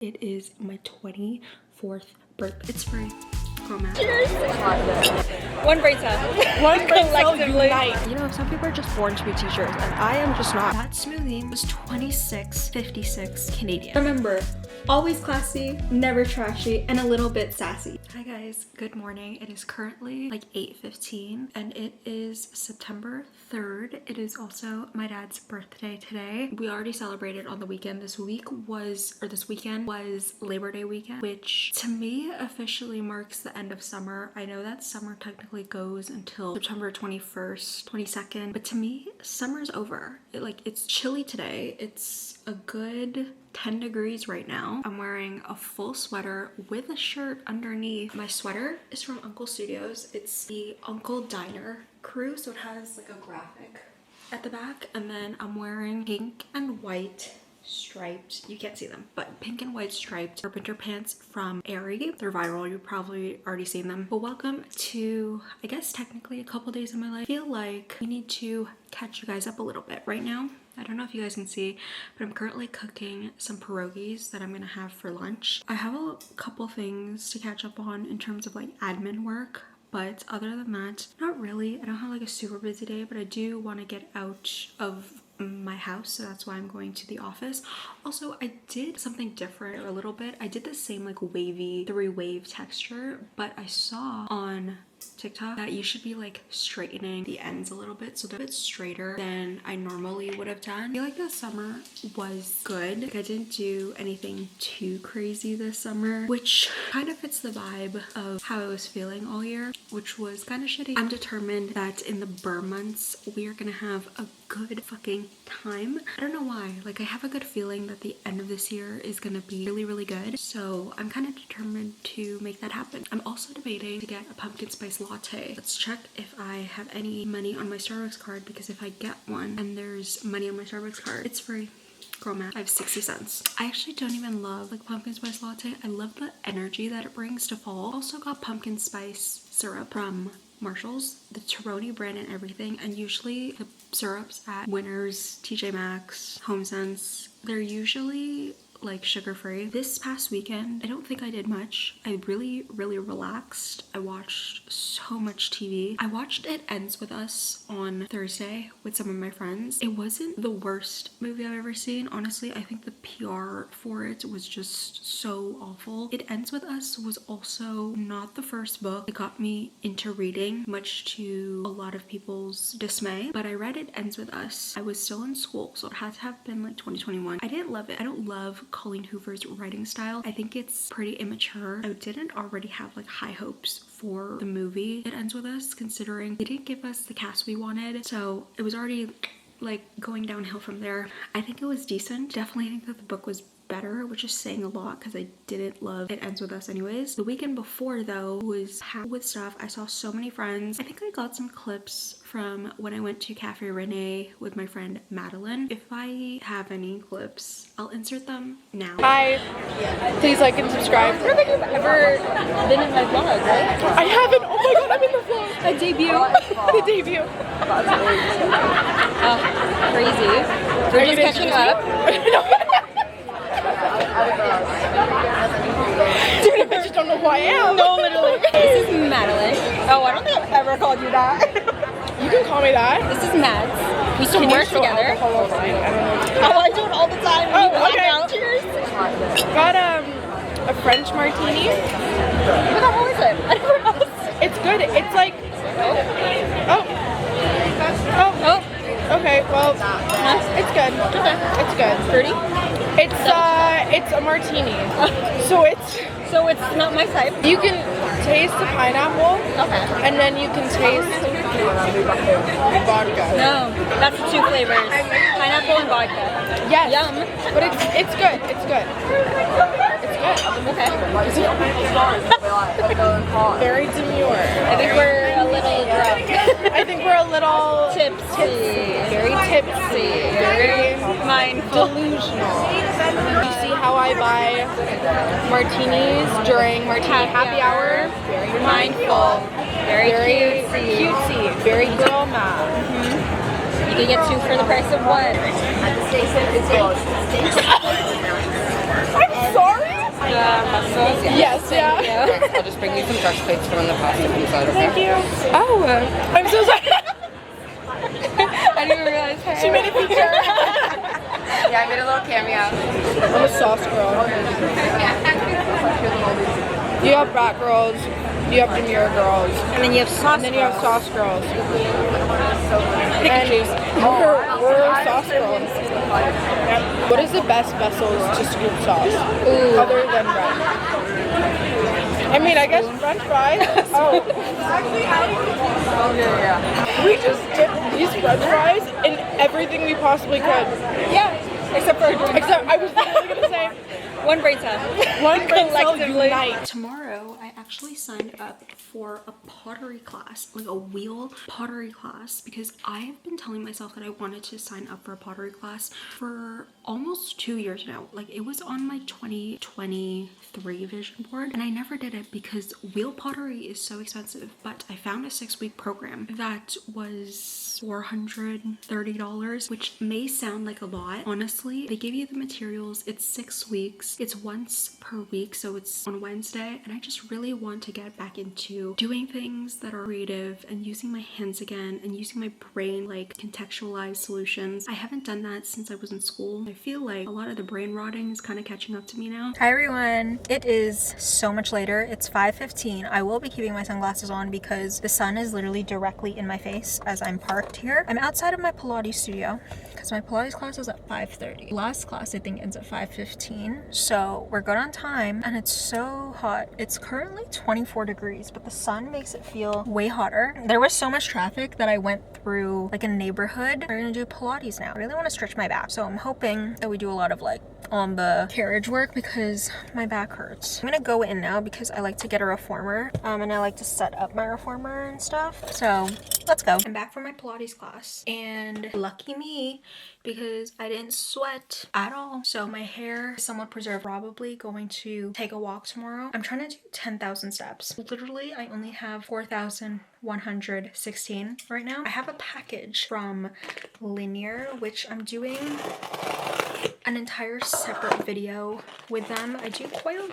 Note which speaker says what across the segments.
Speaker 1: It is my 24th birthday. It's free.
Speaker 2: Cheers! One brain cell. One collectively.
Speaker 1: You know, some people are just born to be teachers, and I am just not. That smoothie was $26.56 Canadian.
Speaker 2: Remember, always classy, never trashy, and a little bit sassy.
Speaker 1: Hi guys, good morning. It is currently like 8:15 and it is September 3rd. It is also my dad's birthday today. We already celebrated on the weekend. This weekend was Labor Day weekend, which to me officially marks the end of summer. I know that summer technically goes until September 21st, 22nd, but to me, summer's over. It's chilly today. It's a good 10 degrees right now. I'm wearing a full sweater with a shirt underneath. My sweater is from Uncle Studios. It's the Uncle Diner crew, so it has like a graphic at the back, and then I'm wearing pink and white striped, you can't see them, but pink and white striped carpenter pants from Aerie. They're viral, you've probably already seen them. But welcome to, I guess technically a couple days of my life. I feel like we need to catch you guys up a little bit right now. I don't know if you guys can see, but I'm currently cooking some pierogies that I'm gonna have for lunch. I have a couple things to catch up on in terms of like admin work, but other than that, not really. I don't have like a super busy day, but I do want to get out of my house, so that's why I'm going to the office. Also, I did something different a little bit. I did the same like wavy 3-wave texture, but I saw on TikTok that you should be like straightening the ends a little bit, so they're a bit straighter than I normally would have done. I feel like the summer was good. Like, I didn't do anything too crazy this summer, which kind of fits the vibe of how I was feeling all year, which was kind of shitty. I'm determined that in the burr months we are gonna have a good fucking time. I don't know why, like I have a good feeling that the end of this year is gonna be really good, so I'm kind of determined to make that happen. I'm also debating to get a pumpkin spice latte. Let's check if I have any money on my Starbucks card, because if I get one and there's money on my Starbucks card, it's free. Girl math. I have 60 cents. I actually don't even love like pumpkin spice latte. I love the energy that it brings to fall. Also got pumpkin spice syrup from Marshall's, the Toroni brand and everything, and usually the syrups at Winners, TJ Maxx, HomeSense, they're usually like sugar-free. This past weekend, I don't think I did much. I really relaxed. I watched so much TV. I watched It Ends With Us on Thursday with some of my friends. It wasn't the worst movie I've ever seen. Honestly, I think the PR for it was just so awful. It Ends With Us was also not the first book that got me into reading, much to a lot of people's dismay, but I read It Ends With Us. I was still in school, so it had to have been like 2021. I didn't love it. I don't love Colleen Hoover's writing style. I think it's pretty immature. I didn't already have like high hopes for the movie It Ends With Us, considering they didn't give us the cast we wanted, so it was already like going downhill from there. I think it was decent. Definitely think that the book was better, which is saying a lot because I didn't love It Ends With Us anyways. The weekend before though was packed with stuff. I saw so many friends. I think I got some clips from when I went to Cafe Rene with my friend Madeline. If I have any clips, I'll insert them now.
Speaker 2: Hi, please like and subscribe. I don't think you've ever been in my vlog, right? I haven't. Oh my god, I'm in the vlog. A debut. The debut. Crazy. We're just catching up. Dude, I just don't know who I am. No, literally. This is Madeline. Oh, I don't think I've ever called you that. You can call me that. This is Mads. We still work together. Oh, I do it all the time. Oh, okay. Cheers. Got a French martini. What the hell is it? I don't know. It's good. It's like. Oh. Okay. Well, it's good. Okay. It's good. Fruity. It's a martini. So it's not my type. You can taste the pineapple. Okay. And then you can taste vodka. No, that's the two flavors. Pineapple and vodka. Yes. Yum. But it's good. It's good. It's good. Okay. Very demure. I think we're a little drunk. I think we're a little tipsy. Very tipsy. Very mindful. Delusional. You see how I buy martinis during martini happy hour? Very mindful. Very cutesy. Very girl math. You can get 2 for the price of 1. I'm sorry?
Speaker 3: pastas?
Speaker 2: Yes, yeah.
Speaker 3: Yes, I'll just bring you some fresh plates for when the pasta comes out, okay?
Speaker 2: Thank you.
Speaker 3: Oh,
Speaker 2: I'm so sorry.
Speaker 3: I didn't even realize. Hey.
Speaker 2: She made a feature.
Speaker 3: Yeah, I made a little cameo.
Speaker 2: I'm a sauce girl. You have brat girls, you have demure girls,
Speaker 1: And then you have sauce.
Speaker 2: and then you have sauce girls.
Speaker 1: Pick and choose.
Speaker 2: We're sauce girls. Yep. What is the best vessels to scoop sauce? Other than bread? I mean, I guess French fries. Oh.
Speaker 3: Yeah.
Speaker 2: We just dipped these French fries in everything we possibly could.
Speaker 1: Yeah, except for
Speaker 2: I was literally gonna say
Speaker 1: one brain cell.
Speaker 2: one brain cell unite.
Speaker 1: Tomorrow, I actually signed up for a pottery class, like a wheel pottery class, because I have been telling myself that I wanted to sign up for a pottery class for almost 2 years now. Like, it was on my 2023 vision board, and I never did it because wheel pottery is so expensive. But I found a 6-week program that was $430, which may sound like a lot. Honestly, they give you the materials. It's 6 weeks. It's once per week, so it's on Wednesday, and I just really want to get back into doing things that are creative and using my hands again and using my brain, like contextualize solutions. I haven't done that since I was in school. I feel like a lot of the brain rotting is kind of catching up to me now. Hi everyone, it is so much later. It's 5:15. I will be keeping my sunglasses on because the sun is literally directly in my face as I'm parked here. I'm outside of my Pilates studio because my Pilates class is at 5:30. Last class I think ends at 5:15, so we're good on time, and it's so hot. It's currently 24 degrees, but the sun makes it feel way hotter. There was so much traffic that I went through like a neighborhood. We're gonna do Pilates now. I really want to stretch my back, so I'm hoping that we do a lot of like on the carriage work because my back hurts. I'm gonna go in now because I like to get a reformer, and I like to set up my reformer and stuff. So let's go. I'm back from my Pilates class, and lucky me because I didn't sweat at all. So my hair is somewhat preserved. Probably going to take a walk tomorrow. I'm trying to do 10,000 steps. Literally, I only have 4,116 right now. I have a package from Linear, which I'm doing an entire separate video with them. I do quite a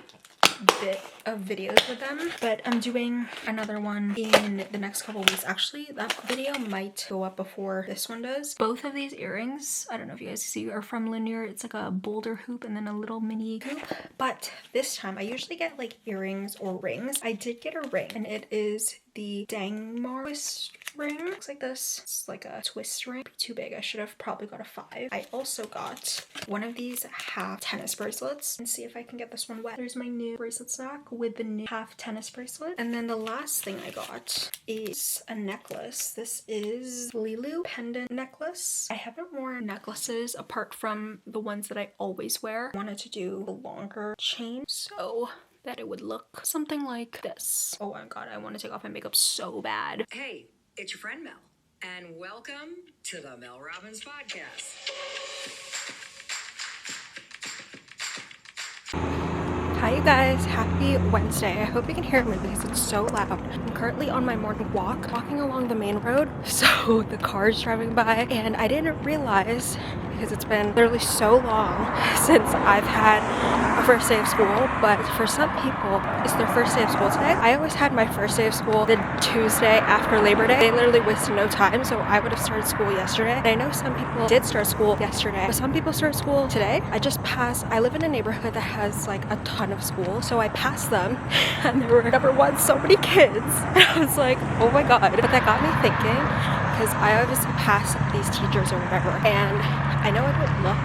Speaker 1: bit of videos with them, but I'm doing another one in the next couple weeks. Actually, that video might go up before this one does. Both of these earrings, I don't know if you guys see, are from Linear. It's like a boulder hoop and then a little mini hoop, but this time I usually get like earrings or rings. I did get a ring, and it is the Dangmar twist ring. Looks like this. It's like a twist ring. Too big. I should have probably got a 5. I also got one of these half tennis bracelets, and see if I can get this one wet. There's my new bracelet stack with the new half tennis bracelet. And then the last thing I got is a necklace. This is Lilu pendant necklace. I haven't worn necklaces apart from the ones that I always wear. I wanted to do a longer chain so that it would look something like this. Oh my god, I want to take off my makeup so bad.
Speaker 4: Hey, it's your friend Mel, and welcome to the Mel Robbins Podcast.
Speaker 1: Hi you guys, happy Wednesday. I hope you can hear me because it's so loud. I'm currently on my morning walk, walking along the main road, so the car's driving by, and I didn't realize, because it's been literally so long since I've had a first day of school, but for some people, it's their first day of school today. I always had my first day of school the Tuesday after Labor Day. They literally wasted no time, so I would have started school yesterday. And I know some people did start school yesterday, but some people start school today. I live in a neighborhood that has like a ton of schools, so I passed them, and there were, number one, so many kids, and I was like, oh my god. But that got me thinking, because I obviously pass these teachers or whatever, and I know I don't look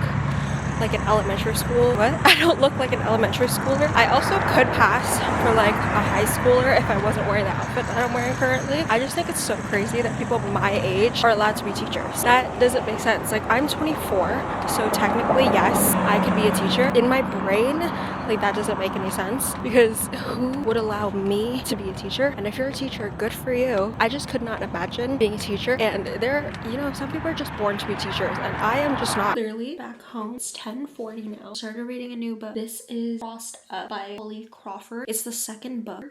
Speaker 1: like an elementary school. What? I don't look like an elementary schooler. I also could pass for like a high schooler if I wasn't wearing the outfit that I'm wearing currently. I just think it's so crazy that people my age are allowed to be teachers. That doesn't make sense. Like, I'm 24, so technically, yes, I could be a teacher. In my brain, like, that doesn't make any sense, because who would allow me to be a teacher? And if you're a teacher, good for you. I just could not imagine being a teacher, and some people are just born to be teachers, and I am just not. Clearly, back home, it's 10:40 now. Started reading a new book. This is Crossed Up by Holly Crawford. It's the second book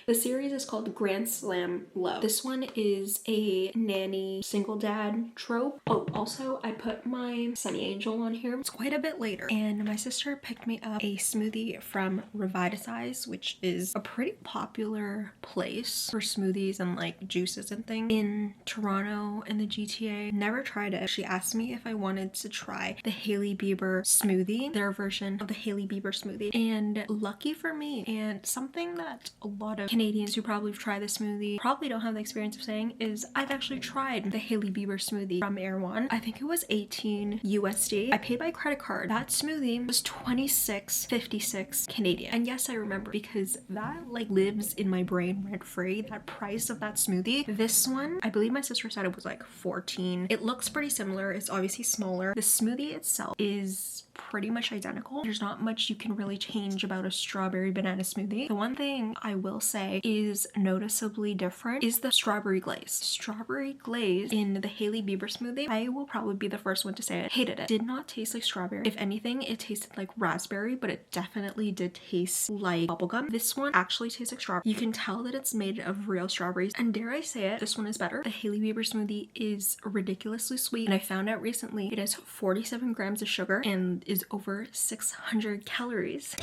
Speaker 1: The series is called Grand Slam Low. This one is a nanny single dad trope. Oh, also I put my Sunny Angel on here. It's quite a bit later, and my sister picked me up a smoothie from Revitalize, which is a pretty popular place for smoothies and like juices and things in Toronto and the GTA. Never tried it. She asked me if I wanted to try the Hailey Bieber smoothie, their version of the Hailey Bieber smoothie, and lucky for me, and something that a lot of Canadians who probably have tried this smoothie probably don't have the experience of saying is I've actually tried the Hailey Bieber smoothie from Erewhon. I think it was 18 USD. I paid by credit card. That smoothie was 26.56 Canadian. And yes, I remember because that like lives in my brain rent free, that price of that smoothie. This one, I believe my sister said it was like 14. It looks pretty similar. It's obviously smaller. The smoothie itself is pretty much identical. There's not much you can really change about a strawberry banana smoothie. The one thing I will say is noticeably different is the strawberry glaze. Strawberry glaze in the Hailey Bieber smoothie, I will probably be the first one to say it. Hated it. Did not taste like strawberry. If anything, it tasted like raspberry, but it definitely did taste like bubblegum. This one actually tastes like strawberry. You can tell that it's made of real strawberries, and dare I say it, this one is better. The Hailey Bieber smoothie is ridiculously sweet, and I found out recently it has 47 grams of sugar and is over 600 calories.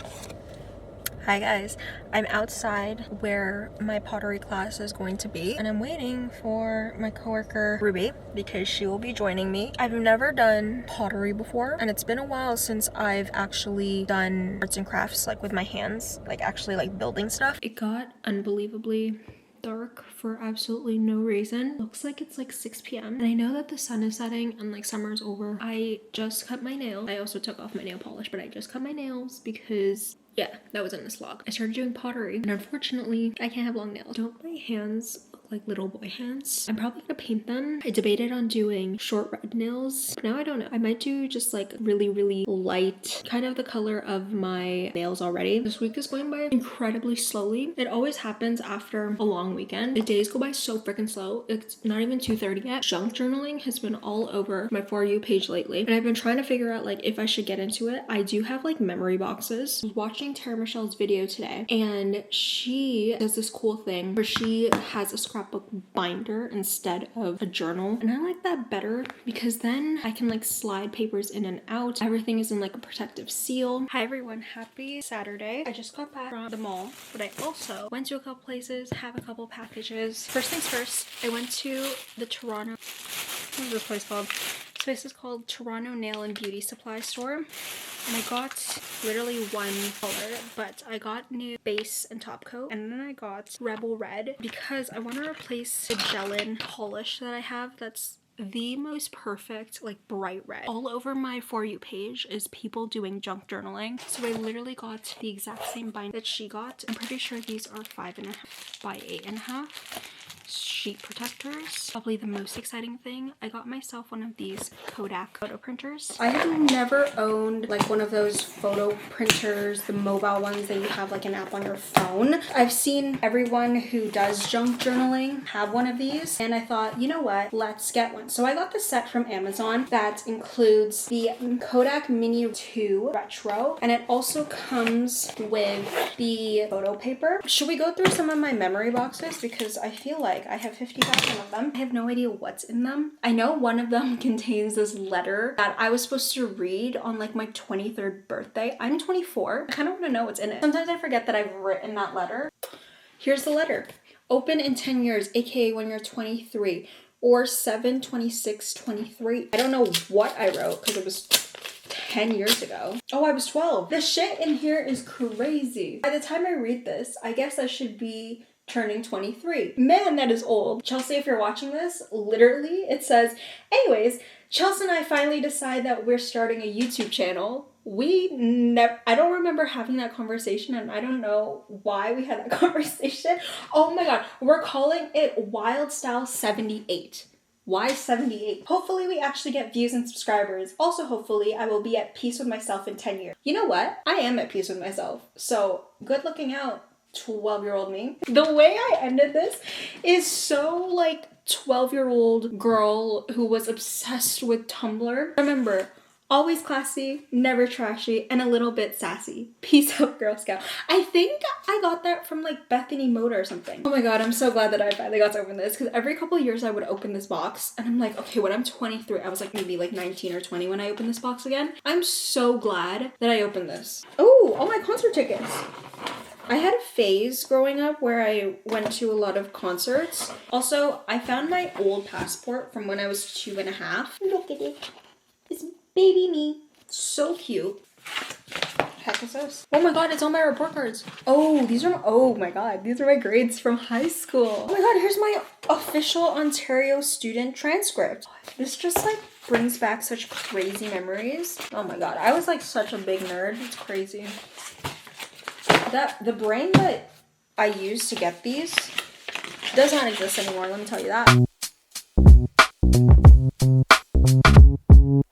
Speaker 1: Hi guys, I'm outside where my pottery class is going to be, and I'm waiting for my coworker Ruby because she will be joining me. I've never done pottery before, and it's been a while since I've actually done arts and crafts like with my hands, like actually like building stuff. It got unbelievably dark for absolutely no reason. Looks like it's like 6 p.m. and I know that the sun is setting and like summer's over. I just cut my nails. I also took off my nail polish, but I just cut my nails because yeah, that was in this vlog. I started doing pottery, and unfortunately I can't have long nails. Don't my hands look like little boy hands? I'm probably gonna paint them. I debated on doing short red nails, but now I don't know. I might do just like really light, kind of the color of my nails already. This week is going by incredibly slowly. It always happens after a long weekend. The days go by so freaking slow. It's not even 2:30 yet. Junk journaling has been all over my For You page lately, and I've been trying to figure out like if I should get into it. I do have like memory boxes. I was watching Tara Michelle's video today, and she does this cool thing where she has a scrapbook binder instead of a journal, and I like that better because then I can like slide papers in and out. Everything is in like a protective seal. Hi everyone, happy Saturday. I just got back from the mall, but I also went to a couple places, have a couple packages. First things first, I went to the Toronto, what is this place called? This place is called Toronto Nail and Beauty Supply Store, and I got literally one color, but I got new base and top coat, and then I got Rebel Red because I want to replace the gel-in polish that I have that's the most perfect like bright red. All over my For You page is people doing junk journaling, so I literally got the exact same bind that she got. I'm pretty sure these are 5.5 by 8.5 sheet protectors. Probably the most exciting thing, I got myself one of these Kodak photo printers. I have never owned like one of those photo printers, the mobile ones that you have like an app on your phone. I've seen everyone who does junk journaling have one of these, and I thought, you know what, let's get one. So I got the set from Amazon that includes the Kodak Mini 2 Retro, and it also comes with the photo paper. Should we go through some of my memory boxes, because I feel like I have 50,000 of them. I have no idea what's in them. I know one of them contains this letter that I was supposed to read on like my 23rd birthday. I'm 24. I kind of want to know what's in it. Sometimes I forget that I've written that letter. Here's the letter. Open in 10 years, aka when you're 23, or 7/26/23. I don't know what I wrote because it was 10 years ago. Oh, I was 12. The shit in here is crazy. By the time I read this, I guess I should be turning 23. Man, that is old. Chelsea, if you're watching this, literally it says, anyways, Chelsea and I finally decide that we're starting a YouTube channel. I don't remember having that conversation, and I don't know why we had that conversation. Oh my god, we're calling it Wild Style 78. Why 78? Hopefully we actually get views and subscribers. Also, hopefully I will be at peace with myself in 10 years. You know what? I am at peace with myself. So good looking out, 12-year-old me. The way I ended this is so like 12-year-old girl who was obsessed with Tumblr. Remember, Always classy, never trashy, and a little bit sassy. Peace out, Girl Scout. I think I got that from like Bethany Moda or something. Oh my god, I'm so glad that I finally got to open this, because every couple of years I would open this box and I'm like, okay, when I'm 23, I was like maybe like 19 or 20 when I opened this box again. I'm so glad that I opened this. Oh, all my concert tickets. I had a phase growing up where I went to a lot of concerts. Also, I found my old passport from when I was 2.5. Look at it. It's baby me. So cute. Heck is this? Oh my god, it's on my report cards. Oh, these are oh my god, these are my grades from high school. Oh my god, here's my official Ontario student transcript. This just like brings back such crazy memories. Oh my god, I was like such a big nerd. It's crazy. The brain that I used to get these does not exist anymore, let me tell you that.